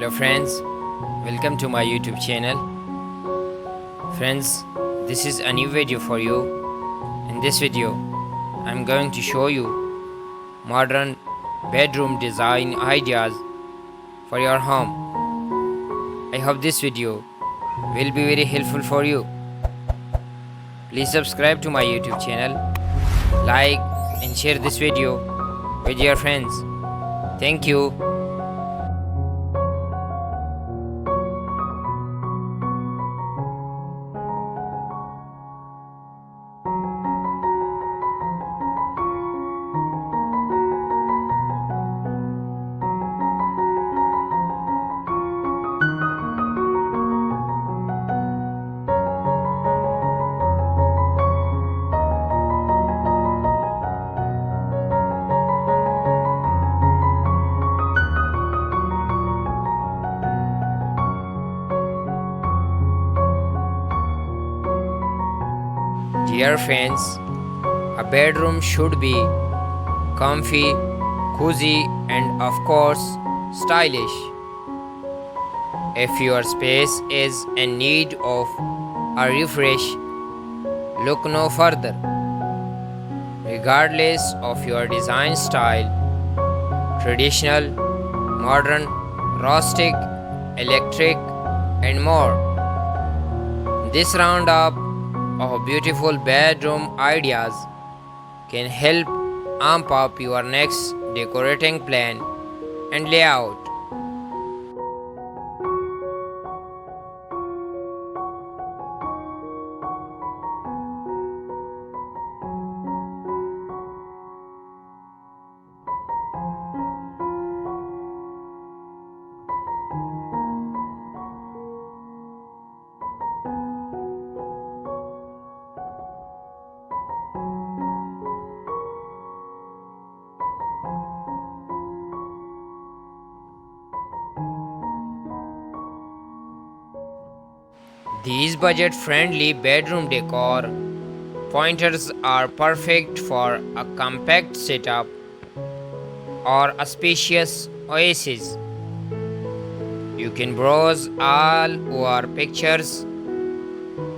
Hello friends, welcome to my YouTube channel. Friends, this is a new video for you. In this video, I'm going to show you modern bedroom design ideas for your home. I hope this video will be very helpful for you. Please subscribe to my YouTube channel, like and share this video with your friends. Thank you. Dear friends, a bedroom should be comfy, cozy, and of course, stylish. If your space is in need of a refresh, look no further. Regardless of your design style, traditional, modern, rustic, electric, and more, this roundup of beautiful bedroom ideas can help amp up your next decorating plan and layout. These budget-friendly bedroom decor pointers are perfect for a compact setup or a spacious oasis. You can browse all our pictures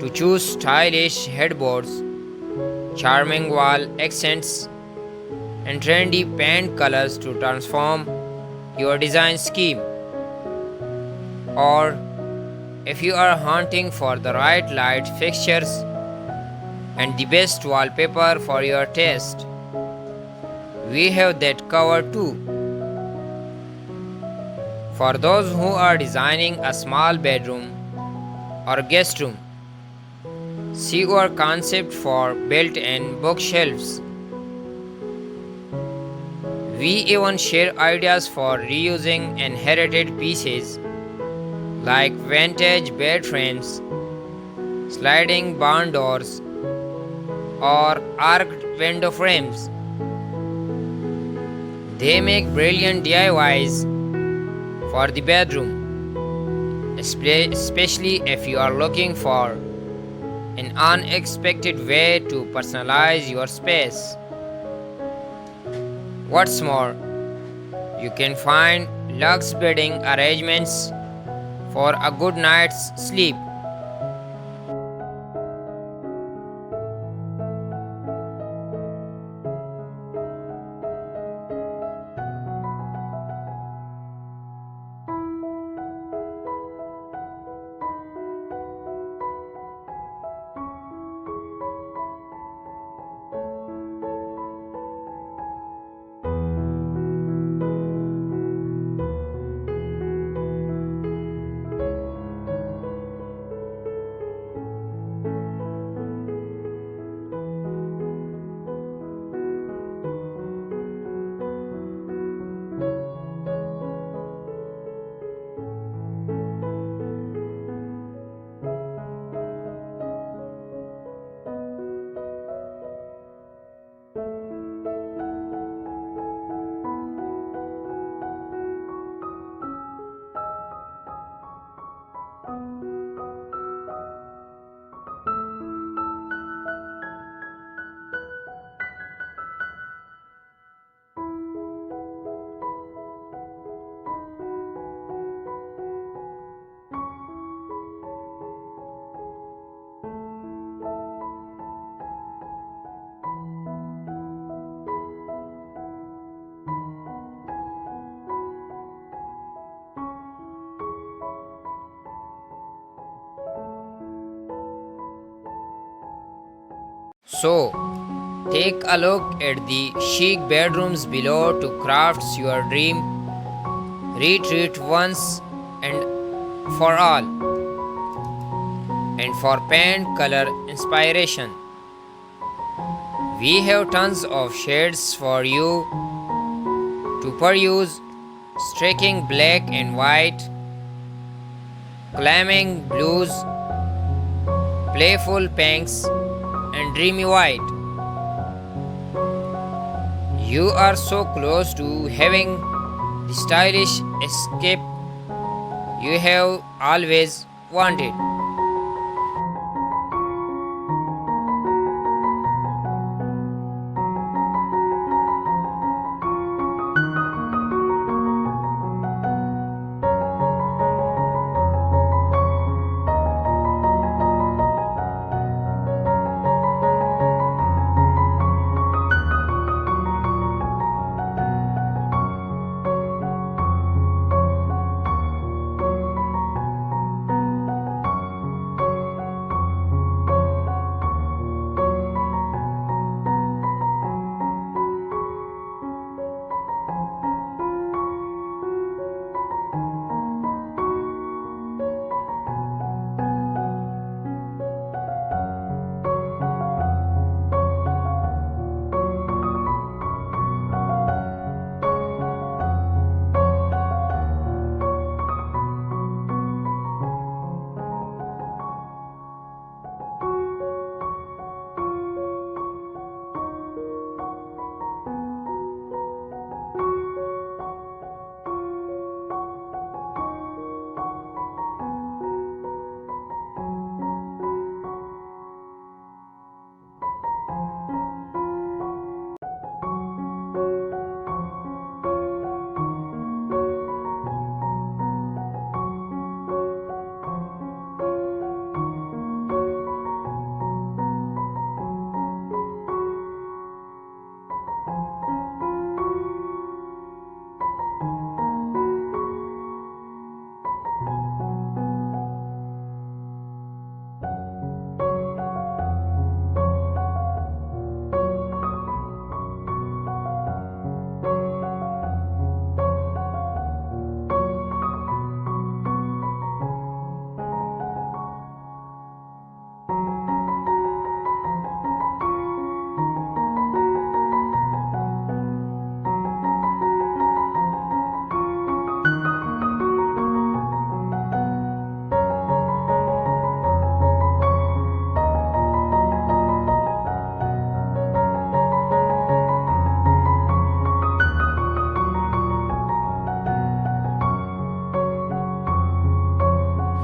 to choose stylish headboards, charming wall accents, and trendy paint colors to transform your design scheme. Or if you are hunting for the right light fixtures and the best wallpaper for your taste, we have that covered too. For those who are designing a small bedroom or guest room, see our concept for built-in bookshelves. We even share ideas for reusing inherited pieces like vintage bed frames, sliding barn doors, or arched window frames. They make brilliant DIYs for the bedroom, especially if you are looking for an unexpected way to personalize your space. What's more, you can find luxe bedding arrangements for a good night's sleep. So, take a look at the chic bedrooms below to craft your dream retreat once and for all. And for paint color inspiration, we have tons of shades for you to peruse, striking black and white, clamming blues, playful pinks, and dreamy white. You are so close to having the stylish escape you have always wanted.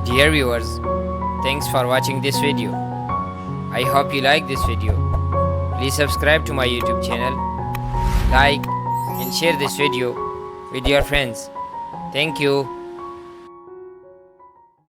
Dear viewers, thanks for watching this video. I hope you like this video. Please subscribe to my YouTube channel, like and share this video with your friends. Thank you.